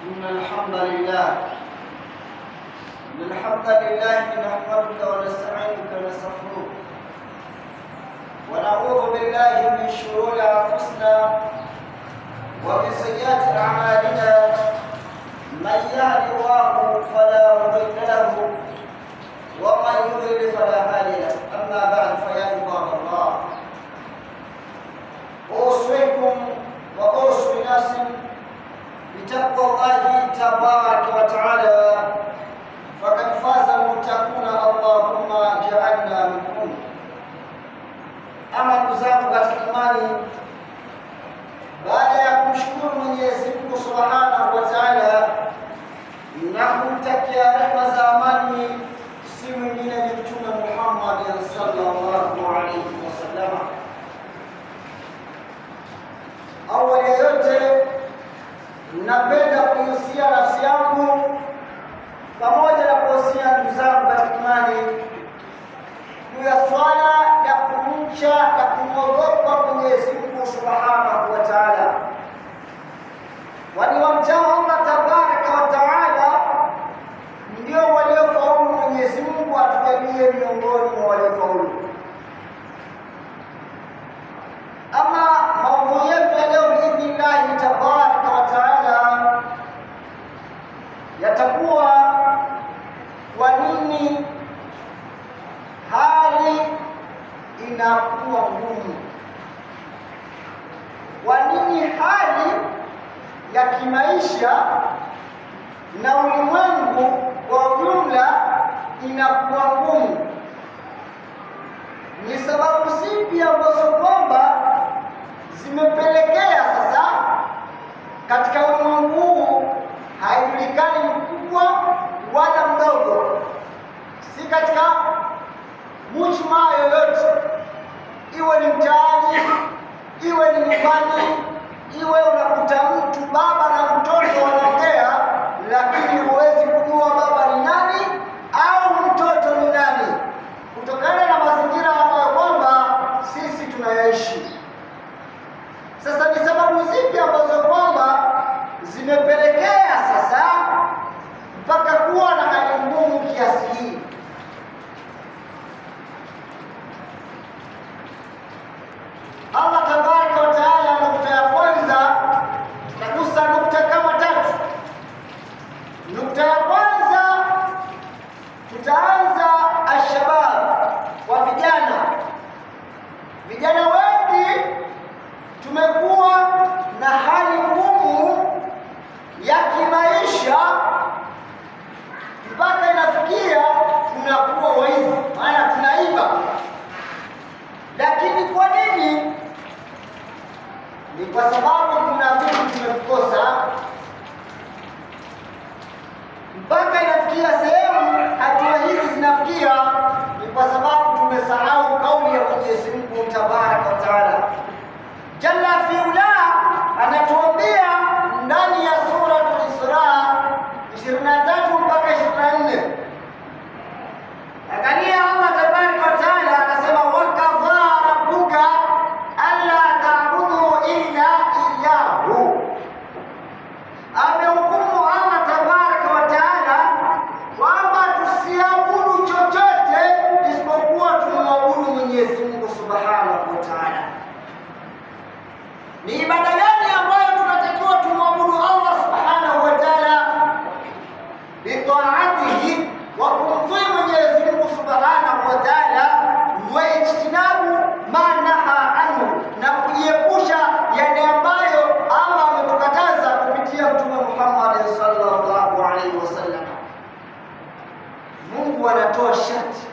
إن الحمد لله نحمدك ونستعينك ونستغفرك ونعوذ بالله من شرور أنفسنا ومن سيئات أعمالنا من يهد الله فلا مضل له ومن يضلل فلا هادي له أما بعد فيا عباد الله أوصيكم وأوصي نفسي بتقوى الله تبارك وتعالى فقد فاز المتقون اللهم جعلنا منهم. Ama ndugu zangu katika imani, baada ya kumshukuru Mwenyezi Mungu Subhanahu wa Ta'ala na kumtakia rehema za amani si mwingine ni Mtume Muhammad sallallahu alaihi wasallam, awali ya yote napenda kuhusia nafsi yangu pamoja na kuhusia ndugu zangu katika imani juu ya swala ya kumcha na kumwogopa Mwenyezi Mungu Subhanahu wa Ta'ala. Wani wamchao Allah Tabaraka wa Ta'ala ndio waliofaulu. Mwenyezi Mungu atujalie miongoni mwa waliofaulu. Ama maudhui yetu ya leo biidhnillahi Tabaraka wa Ta'ala yatakuwa kwa nini hali inakuwa ngumu. Kwa nini hali ya kimaisha na ulimwengu kwa ujumla inakuwa ngumu? Ni sababu zipi ambazo kwamba zimepelekea sasa katika ulimwengu huu haijulikani mkubwa wala mdogo, si katika mujmaa yoyote, iwe ni mtaani, iwe ni nyumbani, iwe unakuta mtu baba na mtoto wanaongea, lakini huwezi kujua baba ni nani au mtoto ni nani, kutokana na mazingira ambayo kwamba sisi tunayaishi. Sasa ni sababu zipi ambazo kwamba zimepelekea sasa mpaka kuwa na hali ngumu kiasi hii? Allah Tabaraka wa Ta'ala, nukta ya kwanza tagusa nukta kama tatu. Nukta ya kwanza tutaanza ashabab, wa vijana. Vijana wengi tumekuwa na hali ngumu ya kimaisha mpaka inafikia tunakuwa waizi, maana tunaiba. Lakini kwa nini? Ni kwa sababu kuna vitu tumevikosa mpaka inafikia sehemu hatua hizi zinafikia. Ni kwa sababu tumesahau kauli ya Mwenyezi Mungu Tabaraka wa Ta'ala. Jalla fi ula anatuambia ndani ya sura Al-Isra 23 mpaka 24. Angalia, Allah Tabaraka wa Ta'ala anasema wakadha rabbuka alla ta'budu illa iyyahu. Amehukumu Allah Tabaraka wa Ta'ala kwamba tusiabudu chochote isipokuwa tumwabudu Mwenyezi Mungu Subhanahu wa Ta'ala. Ni ibada gani ambayo tunatakiwa tumwabudu Allah Subhanahu wa Ta'ala? Bitaatihi, wa kumtii Mwenyezi Mungu Subhanahu wa Ta'ala, wa ijtinabu ma naha anhu, na kujiepusha yale ambayo Allah ametukataza kupitia Mtume Muhammad sallallahu alaihi wasallam. Mungu anatoa sharti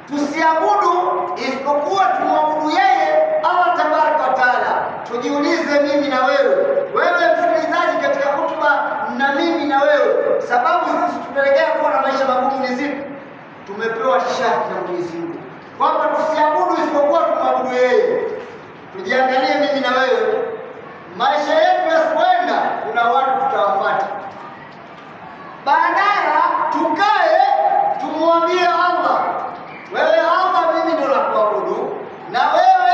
tusiabudu isipokuwa tumwabudu yeye Allah Tabaraka wa Ta'ala. Tujiulize mimi na wewe msikilizaji katika hutuba, na mimi na wewe, sababu sisi tupelekea kuwa na maisha magumu ni zipi? Tumepewa sharti na Mwenyezi Mungu kwamba tusiabudu isipokuwa tumwabudu yeye. Tujiangalie mimi na wewe, maisha yetu yasipoenda, kuna watu tutawafuata. Badala tukae tumwambie Allah, wewe Allah, mimi ndio nakuabudu na wewe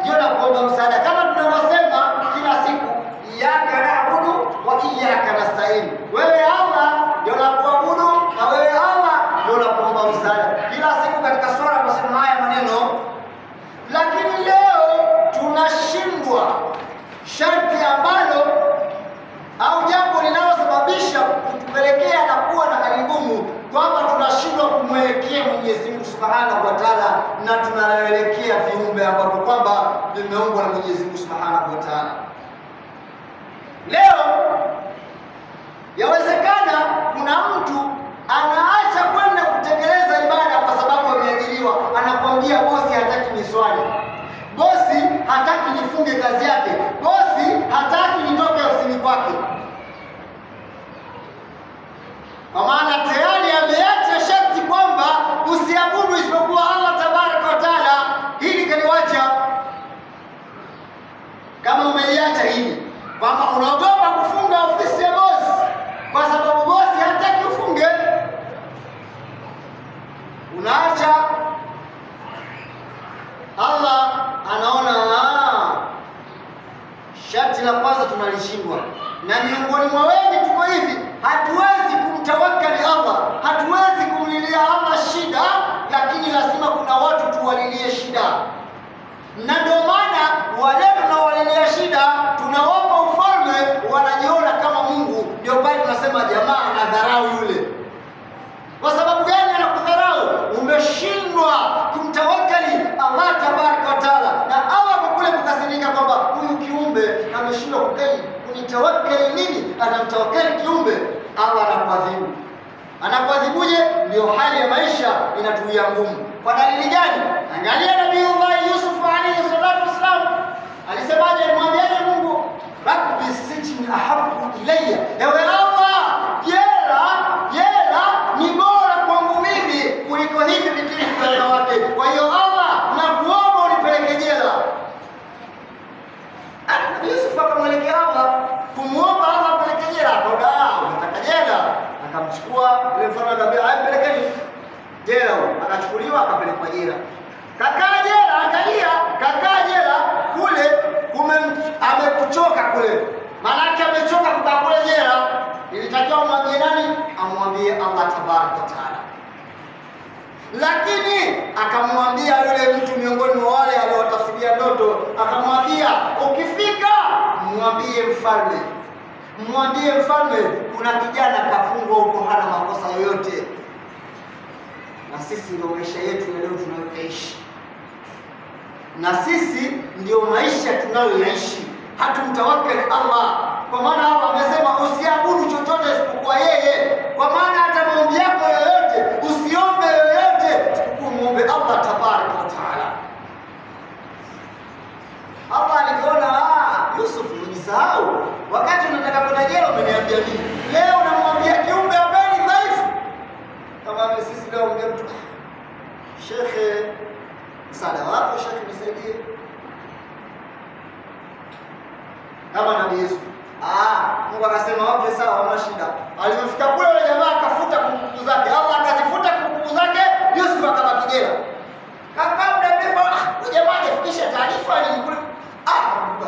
ndio nakuomba msaada, kama tunavyosema kila siku, iyyaka na'budu wa iyyaka nasta'in. Wewe Allah ndio unakuabudu na wewe Allah ndio unakuomba msaada. Kila siku katika swala tunasema haya maneno, lakini leo tunashindwa sharti ambalo au jambo linalosababisha kutupelekea na kuwa na hali ngumu, kwamba tunashindwa kumwelekea Mwenyezi Mungu Subhanahu wa Ta'ala, na tunaelekea viumbe ambavyo kwamba vimeumbwa na Mwenyezi Mungu Subhanahu wa Ta'ala. Leo yawezekana kuna mtu anaacha kwenda kutekeleza ibada kwa sababu ameajiriwa. Anakuambia bosi hataki niswali, bosi hataki nifunge kazi yake, bosi hataki nitoke ofisini kwake, kwa maana tayari ameacha sharti kwamba usiabudu isipokuwa Allah tabaraka wa taala. Hili kaliwacha. Kama umeiacha hili kwamba unaogopa kufunga ofisi ya bosi kwa sababu bosi hataki ufunge, unaacha, Allah anaona sharti la kwanza tunalishindwa. Na miongoni mwa wengi tuko hivi, hatuwezi kumtawakkali Allah, hatuwezi kumlilia Allah shida, lakini lazima kuna watu tuwalilie shida. Na ndio maana wale tunawalilia shida tunawapa ufalme, wanajiona kama Mungu. Ndio pale tunasema jamaa anadharau yule. Kwa sababu gani anakudharau? Umeshindwa kumtawakkali Allah tabaraka wa taala, na Allah kwa kule kukasirika kwamba huyu kiumbe ameshindwa kunitawakkali nini, anamtawakkali kiumbe. Allah anakuadhibu. Anakuadhibuje? Ndio hali ya maisha inatuia ngumu. Kwa dalili gani? Angalia Nabii Yusuf alayhi salatu wasalam alisemaje? Alimwambiaje Mungu? Rabbi sijni ahabbu ilayya, ewe Allah, jela ni bora kwangu mimi kuliko hivi vitu vya wanawake. Kwa hiyo Allah, nakuomba unipeleke jela. Nabii Yusuf akamwelekea Allah kumuomba Allah apeleke jela. Unataka jela? Akamchukua yule mfano, akamwambia ampelekeni jela. Akachukuliwa akapelekwa jela. Kakaa jela, angalia, kakaa jela kule amekuchoka kule. Maana amechoka kukaa kule jela. Ilitakiwa umwambie nani? Amwambie Allah tabaraka wa taala. Lakini akamwambia yule mtu miongoni mwa wale aliowatafsiria ndoto, akamwambia ukifika mwambie mfalme. Mwambie mfalme kuna kijana kafungwa huko, hana makosa yoyote. Na sisi ndio maisha yetu leo tunayoishi. Na sisi ndio maisha tunayoishi. Hatumtawakkali Allah. Kwa maana Allah amesema usiabudu chochote isipokuwa yeye. Kwa maana hata maombi yako yoyote usiombe yoyote isipokuwa muombe Allah tabaraka wa taala. Allah aliona Yusuf umejisahau. Wakati unataka kwenda jela umeniambia mimi. Leo unamwambia kiumbe ambaye ni dhaifu. Kama sisi leo mtu Sheikh, msaada wako Sheikh, nisaidie. Kama Nabii Yusuf. Mungu akasema okay sawa, hamna shida. Alipofika kule yule jamaa akafuta kumbukumbu zake. Allah akazifuta kumbukumbu zake, Yusuf akabaki jela. Kabla huyu jamaa afikisha taarifa ni kule.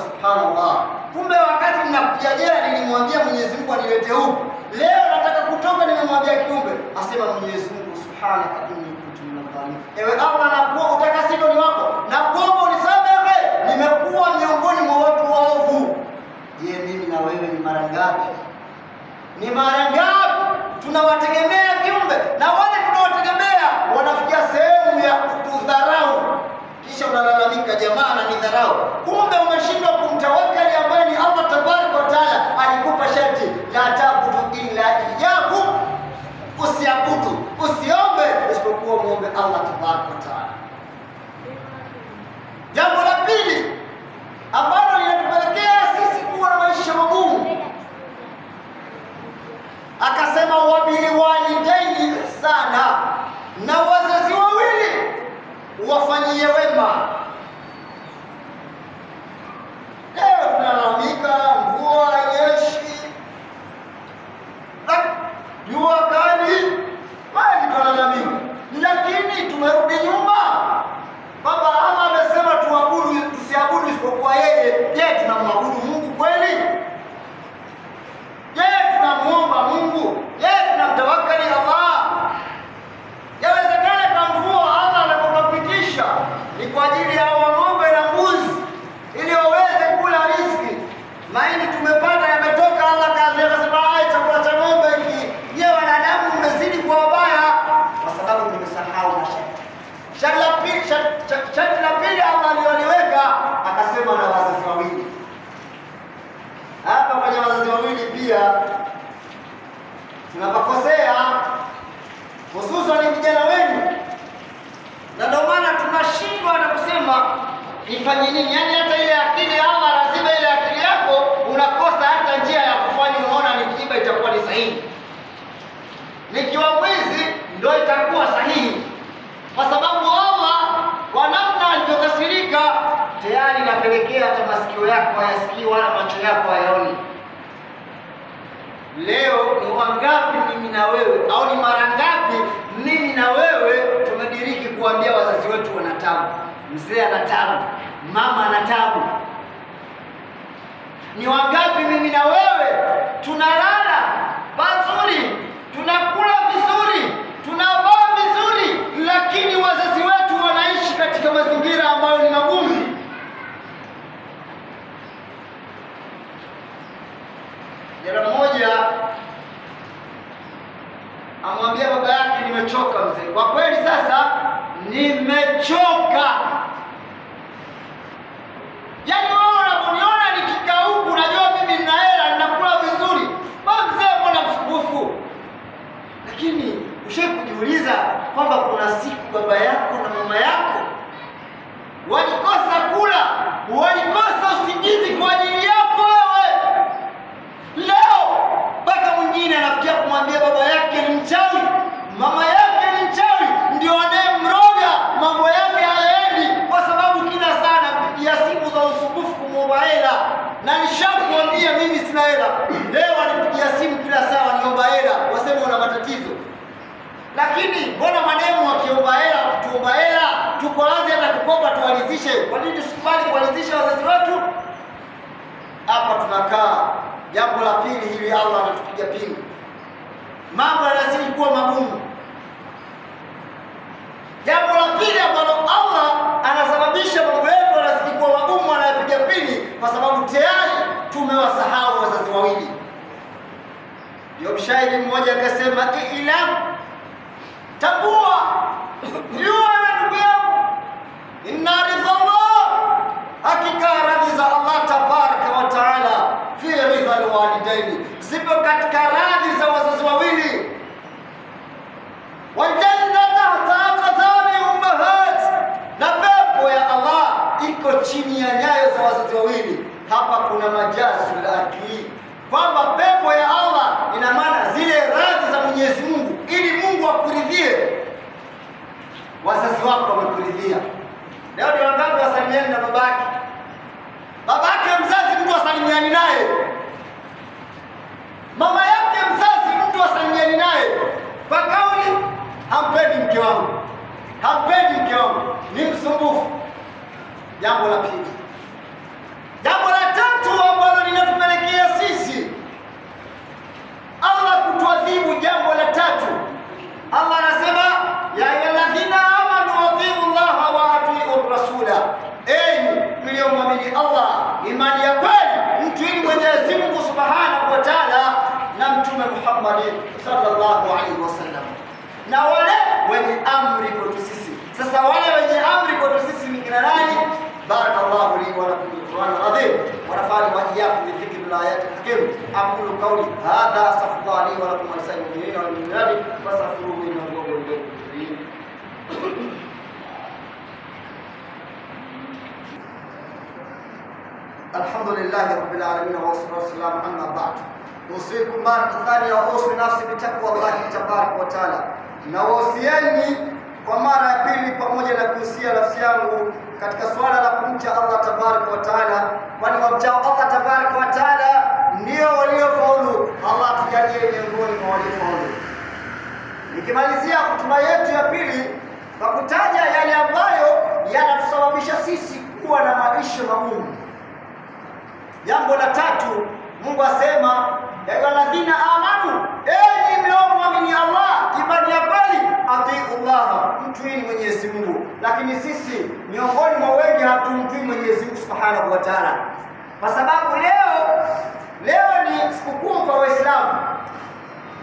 Subhanallah. Kumbe wakati ninakuja jela nilimwambia Mwenyezi Mungu anilete huku. Leo nataka kutoka, nimemwambia kiumbe. Asema Mwenyezi Mungu subhanaka inni kuntu minadh dhalimin. Ewe Allah, nakuomba utakasiko ni wako. Nakuomba unisamehe, nimekuwa miongoni mwa watu waovu. Je, mimi na wewe ni mara ngapi? Ni mara ngapi tunawategemea viumbe, na wale tunawategemea wanafikia sehemu ya kutudharau, kisha unalalamika jamaa ananidharau. Kumbe umeshindwa kumtawakkali ambaye ni Allah tabaraka wa taala. Alikupa sharti la ta'budu illa iyyahu, usiabudu, usiombe isipokuwa muombe Allah tabaraka wa taala. Jambo la pili ambalo linatupelekea sisi kuwa na maisha magumu, akasema wabili walidaini ihsana, na wazazi wawili wafanyie wema. Leo tunalalamika mvua yeshi, jua kali, bali tunalalamika, lakini tumerudi nyuma. Baba Allah amesema tusiabudu isipokuwa yeye. Je, tunamwabudu Mungu kweli? hili pia tunapokosea, hususan vijana wenu, na ndio maana tunashindwa na kusema nifanye nini. Yaani hata ile akili Allah lazima ile akili yako unakosa hata njia ya kufanya, unaona nikiiba itakuwa ni sahihi, nikiwa mwizi ndio itakuwa sahihi, kwa sababu Allah kwa namna alivyokasirika tayari inapelekea hata masikio yako hayasikii wala macho yako hayaoni. Leo ni wangapi mimi na wewe, au ni mara ngapi mimi na wewe tumediriki kuambia wazazi wetu wana tabu, mzee ana tabu, mama ana tabu? Ni wangapi mimi na wewe tunalala pazuri, tunakula vizuri, tunavaa vizuri, lakini wazazi wetu wanaishi katika mazingira ambayo ni magumu? Jana mmoja amwambia baba yake, nimechoka mzee, kwa kweli sasa nimechoka. Yaani wewe unaponiona nikikaa huku unajua mimi nina hela, ninakula vizuri, baba mzee mbona msumbufu? Lakini ushawahi kujiuliza kwamba kuna siku baba yako na mama yako walikosa kula, walikosa usingizi kwa ajili yako wewe? Leo mpaka mwingine anafikia kumwambia baba yake ni mchawi, mama yake ni mchawi, ndio anayemroga, mambo yake hayaendi, kwa sababu kila saa anapigia simu za usumbufu kumwomba hela. Na nishakwambia mimi sina hela, leo anipigia simu kila saa waniomba hela, wasema una matatizo. Lakini mbona maneno wakiomba hela, kutuomba hela, tuko wazi hata kukopa tuwalizishe? Kwa nini tusikubali kuwalizisha wazazi wetu? Hapa tunakaa. Jambo la pili hili Allah anatupiga pingu, mambo yanazidi kuwa magumu. Jambo la pili ambalo Allah anasababisha mambo yetu yanazidi kuwa magumu, anayapiga pingu, kwa sababu tayari tumewasahau wazazi wawili. Ndio mshairi mmoja akasema, ilam, tambua, jua na ndugu yangu, inna ridhallah, hakika radhi za Allah tabaraka wa taala fi ridha alwalidaini, zipo katika radhi za wazazi wawili. Wa jannata tahta aqdami ummahat, na pepo ya Allah iko chini ya nyayo za wazazi wawili. Hapa kuna majazi la akili kwamba pepo ya Allah ina maana zile radhi za Mwenyezi Mungu, ili Mungu akuridhie. Wazazi wako wamekuridhia. Leo ni wangapi wasalimiani na babake? Babake mzazi mtu asalimiani naye, mama yake mzazi mtu asalimiani naye kwa kauli, hampendi mke wangu, hampendi mke wangu, ni msumbufu. Jambo la pili. Jambo la tatu ambalo linatupelekea sisi Allah kutuadhibu, jambo la tatu, Allah anasema ya ayyuhalladhina amanu atiu Allaha wa atiu rasula, enyi mliomwamini Allah, imani ya kweli, mtuini Mwenyezi Mungu subhanahu wa ta'ala na mtume Muhammad sallallahu alaihi wasallam, na wale wenye amri kwetu sisi. Sasa wale wenye amri kwetu sisi ni kina nani? Barakallahu li wa lakum bil Qur'an al-azim wa nafa'ani wa iyyakum bi dhikri al-ayati al-hakim. Aqulu qawli hadha, astaghfirullaha li wa lakum wa lisa'il mu'minina wal mu'minat fastaghfiruhu innahu huwal ghafurur rahim. Alhamdulillahi rabbil alamin wa wassalatu wassalamu amma ba'd. Usikum mara thania wa usi nafsi bitaqwa Allah tabaraka wa taala. Na wasieni kwa mara ya pili pamoja na kuhusia nafsi yangu katika swala la kumcha Allah tabaraka wa taala, kwani wamchao Allah tabaraka wa taala ndio waliofaulu. Allah tujalie miongoni mwa waliofaulu. Nikimalizia hotuba yetu ya pili kwa kutaja yale ambayo yanatusababisha sisi kuwa na maisha magumu. Jambo la tatu, Mungu asema ya ayyuhalladhina amanu, enyi mliomwamini Allah, imani ya kweli, atiu Allah, mtuini Mwenyezi Mungu. Lakini sisi miongoni mwa wengi hatumtii Mwenyezi Mungu subhanahu wa ta'ala, kwa sababu leo ni sikukuu kwa Waislamu,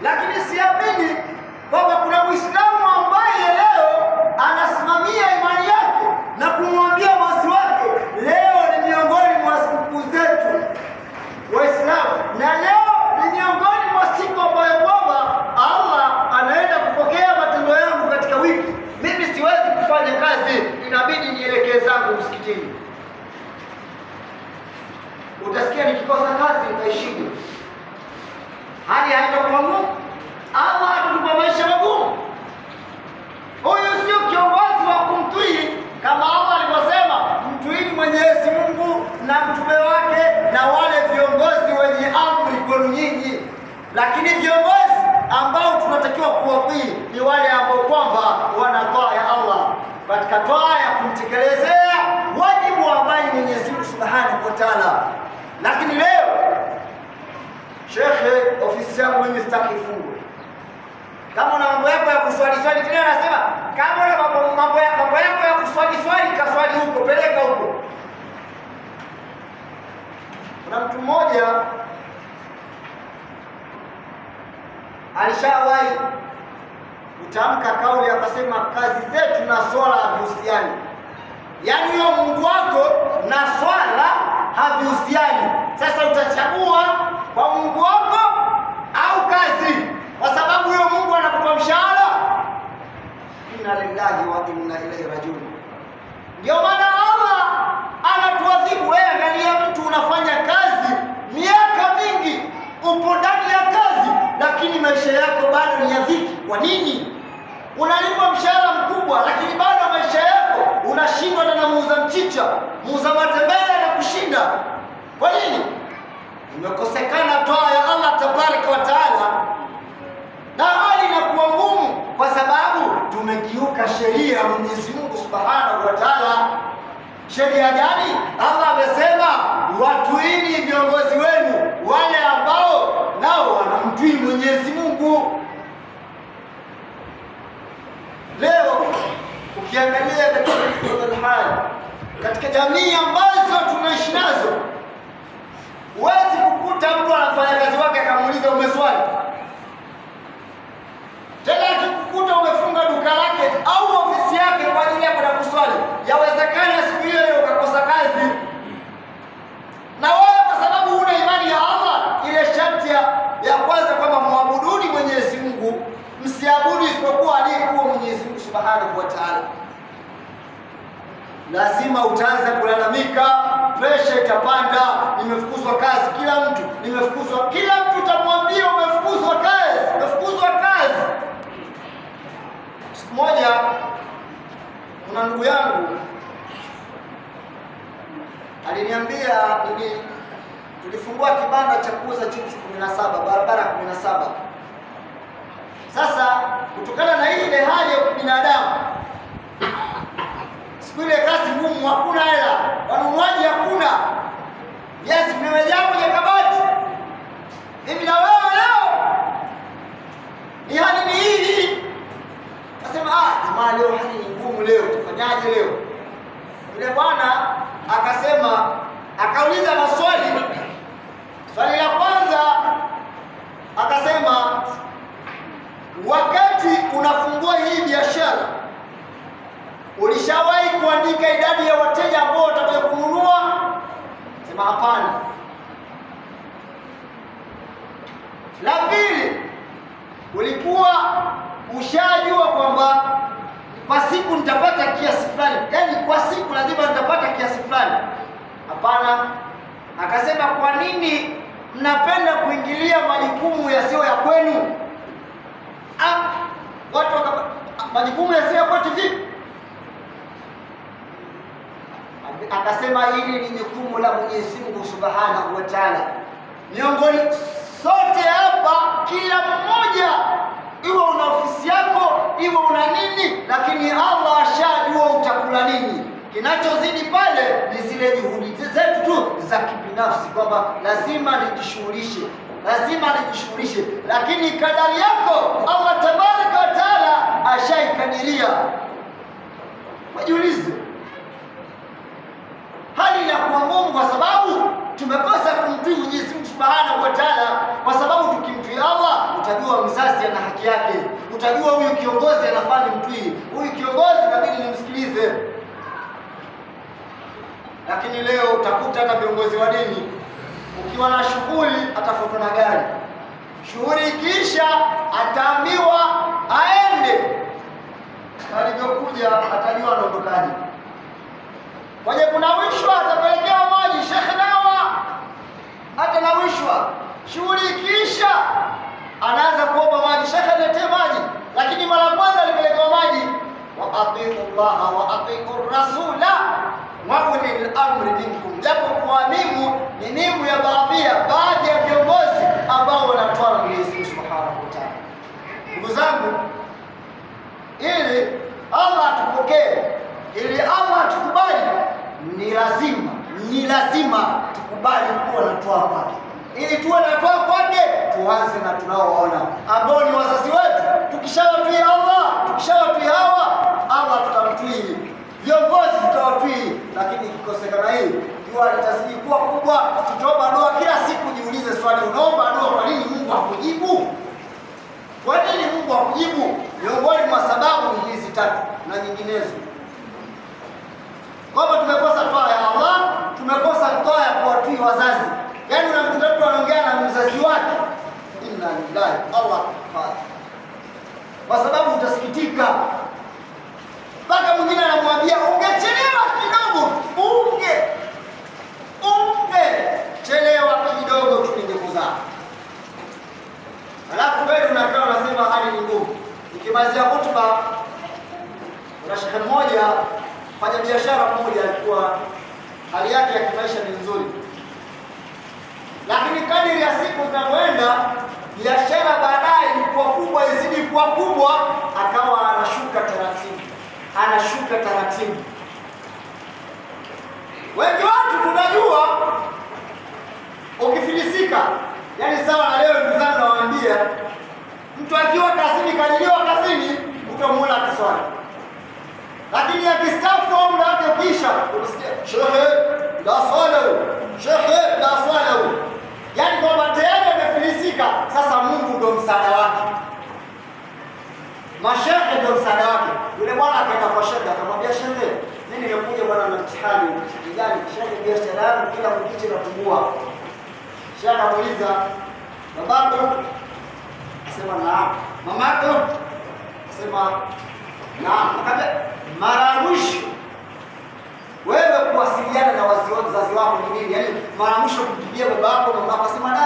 lakini siamini kwamba kuna Muislamu ambaye leo anasimamia imani yake na kumwambia bosi wake leo ni miongoni mwa sikukuu zetu Waislamu, na leo hali haitakuwa ngumu. Allah atatupa maisha magumu. Huyu sio kiongozi wa kumtii, kama Allah alivyosema, mtuini Mwenyezi Mungu na mtume wake na wale viongozi wenye amri kwenu nyinyi. Lakini viongozi ambao tunatakiwa kuwatii ni wale ambao kwamba wana taa ya Allah, katika taa ya kumtekelezea wajibu ambaye Mwenyezi Mungu Subhanahu wa Ta'ala. Lakini leo shekhe, ofisi yangu mimi sitaki ifungwe. Kama una mambo yako ya kuswali swali, tena anasema kama una mambo yako ya kuswali swali, kaswali huko, peleka huko. Kuna mtu mmoja alishawahi kutamka kauli akasema, kazi zetu na swala havihusiani. Yaani huyo Mungu wako na swala havihusiani. Sasa utachagua kwa Mungu wako au kazi, kwa sababu huyo Mungu anakupa mshahara. Inna lillahi wa inna ilaihi rajiun. Ndio maana Allah anatuadhibu. Wewe angalia, mtu unafanya kazi miaka mingi, upo ndani ya kazi, lakini maisha yako bado ni ya dhiki. Kwa nini? Unalipwa mshahara mkubwa, lakini bado maisha yako unashindwa na muuza mchicha, muuza matembele na kushinda. Kwa nini? Imekosekana toa ya Allah tabaraka wa taala, na hali inakuwa ngumu kwa sababu tumekiuka sheria ya Mwenyezi Mungu Subhanahu wa Ta'ala. Sheria gani? Allah amesema watuini viongozi wenu wale ambao nao wanamtii Mwenyezi Mungu. Leo ukiangalia katika jamii ambazo tunaishi nazo, huwezi kukuta mtu anafanya kazi wake akamuuliza umeswali. Tena akikukuta umefunga duka lake au ofisi yake kwa ajili ya kwenda kuswali, yawezekana siku hiyo ukakosa kazi. Na wewe kwa sababu huna imani ya Allah, ile sharti ya kwanza kwamba muabuduni Mwenyezi Mungu, msiabudu isipokuwa aliyekuwa Mwenyezi Mungu Subhanahu wa Ta'ala, lazima utaanza kulalamika, presha itapanda, nimefukuzwa kazi, kila mtu nimefukuzwa, kila mtu utamwambia umefukuzwa kazi, umefukuzwa kazi. Siku moja kuna ndugu yangu aliniambia, tulifungua kibanda cha kuuza chips 17 barabara 17. Sasa kutokana na ile hali ya binadamu, siku ile kazi ngumu, hakuna hela, wanunuaji hakuna, viazi vimejaa kwenye kabati. Mimi na wewe leo ni hali ni hii. Nasema jamaa, leo hali ni ngumu, leo tufanyaje leo? Yule bwana akasema, akauliza maswali. Swali la kwanza akasema, wakati unafungua hii biashara ulishawahi kuandika idadi ya wateja ambao watakuja kununua? Sema hapana. La pili, ulikuwa ushajua kwamba kwa siku nitapata kiasi fulani, yaani kwa siku lazima nitapata kiasi fulani? Hapana. Akasema, kwa nini mnapenda kuingilia majukumu yasiyo ya kwenu? Watu majukumu yasiyo ya kwetu vipi? Akasema, hili ni jukumu la Mwenyezi Mungu Subhanahu wa Ta'ala. Miongoni sote hapa, kila mmoja, iwe una ofisi yako, iwe una nini, lakini Allah ashajua utakula nini. Kinachozidi pale ni zile juhudi zetu tu za kibinafsi, kwamba lazima nijishughulishe, lazima nijishughulishe, lakini kadari yako Allah tabaraka wa taala ashaikadiria. Wajiulize, hali inakuwa ngumu kwa sababu tumekosa kumtii Mwenyezi Mungu Subhanahu wa Ta'ala. Kwa sababu tukimtii Allah, utajua mzazi ana haki yake, utajua huyu kiongozi anafaa nimtii, huyu kiongozi inabidi nimsikilize. Lakini leo utakuta hata viongozi wa dini, ukiwa na shughuli atafuatwa na gari, shughuli ikiisha ataambiwa aende, alivyokuja atajua anaondokaje. Kwenye kunawishwa atapelekewa maji, shekhe nawa atanawishwa, shughuli ikiisha anaanza kuomba maji, shekhe niletee maji, lakini mara kwanza alipelekewa maji, wa atiu Allah wa atiu rasula wa ulil amri minkum, japo kuamimu ni nimu ya baadhi ya viongozi ambao wanatoa na Mwenyezi Mungu Subhanahu wa Ta'ala. Ndugu zangu, ili Allah atupokee, ili Allah atukubali, ni lazima tukubali kuwa natoa kwake. Ili tuwe natoa kwake, tuanze na tunaoona ambao ni wazazi wetu. Tukishawatii Allah, tukishawatii hawa, Allah tutamtii, viongozi tutawatii. Lakini ikikosekana hii, jua litazidi kuwa kubwa. Tutaomba dua kila siku. Jiulize swali, unaomba dua kwa nini Mungu hakujibu? Kwa nini Mungu hakujibu? Miongoni mwa sababu ni hizi tatu na nyinginezo. Kwamba tumekosa toa ya Allah, tumekosa toa ya kuwatii wazazi. Yaani unamkuta mtu anaongea na mzazi wake, inna lillahi, Allah akufadhi. Kwa sababu utasikitika. Mpaka mwingine anamwambia ungechelewa kidogo, chelewa kidogo tuningekuzaa. Alafu wewe unakaa unasema hali ni ngumu. Nikimalizia hotuba, kuna shekhe mmoja, fanya biashara mmoja, alikuwa hali yake ya kimaisha ni nzuri. Lakini kadiri ya siku zinavyoenda, biashara baadaye ilikuwa kubwa, izidi kuwa kubwa, akawa anashuka taratibu. Wengi watu tunajua ukifilisika, yani sawa na leo ndugu zangu nawaambia, mtu akiwa kazini, kajiliwa kazini, utamuona kiswali. Lakini akistaafu au muda wake ukisha, unasikia shekhe la swala. Yaani kwamba tayari amefilisika. Sasa Mungu ndio msaada wake, mashekhe ndio msaada wake. Yule bwana akaenda kwa shekhe akamwambia, shekhe, mimi nimekuja bwana na mtihani. Kijana, shekhe, biashara yangu kila kukicha inapungua. Shekhe anamuuliza, babako? Asema naam. Mamako? Asema naam. Akamwambia, mara mwisho wewe kuwasiliana na wazazi wako ni nini? Yaani mara mwisho kumpigia baba yako na mama, asema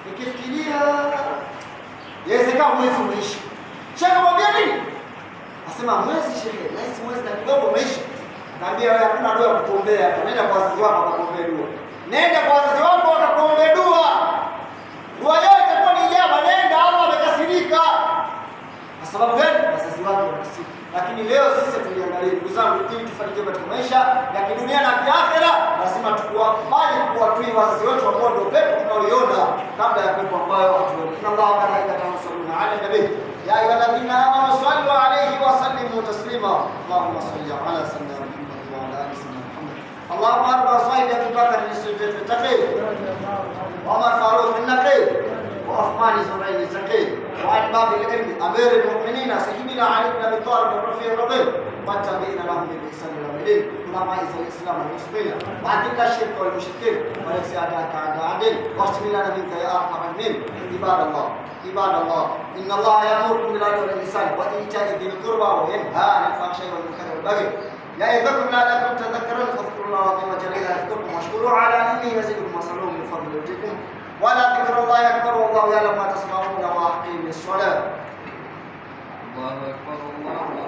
nikifikiria yawezekana mwezi umeisha. Shekhe mwambia nini? Asema mwezi shekhe, nahisi mwezi na kidogo umeisha. Naambia wewe hakuna dua ya kukuombea, nenda kwa wazazi wako wakakuombea dua. Nenda kwa wazazi wako wakakuombea dua. Dua yao itakuwa ni ijaba, nenda, Allah amekasirika. Kwa sababu gani? Wazazi wako wanakasirika. Lakini leo sisi tuliangalia, ndugu zangu, ili tufanikiwe katika maisha ya kidunia na kiakhera, lazima tukubali kuwatii wazazi wetu ambao ndio pepo tunaoiona kabla ya pepo ambayo hatuoni. Inna Allaha wa malaikatahu yusalluna 'alan nabiy ya ayyuhalladhina amanu sallu 'alayhi wa sallimu taslima. Allahumma salli 'ala sayyidina Muhammad wa 'ala ali sayyidina Muhammad. Allahumma arba sayyid Abu Bakr as-Siddiq at-Taqi wa Umar Faruq an-Naqi wa Uthman az-Zubayr az-Zaki وعن باب العلم امير المؤمنين سيدنا علي بن ابي طالب الرفيع الرضي والتابعين لهم بالاحسان الى يوم الدين. اللهم اعز الاسلام والمسلمين واذل الشرك والمشركين ونكسي اعداءك اعداء الدين واشف لنا منك يا ارحم الراحمين. عباد الله ان الله يامركم بالعدل والاحسان وايتاء ذي القربى وينهى عن الفحشاء والمنكر والبغي يعظكم لعلكم تذكرون. فاذكروا الله العظيم الجليل يذكركم واشكروه على نعمه يزدكم وصلوا من فضل يؤتكم ولا ذكر الله أكبر والله يعلم ما تصنعون وأقيموا الصلاة. الله أكبر الله أكبر.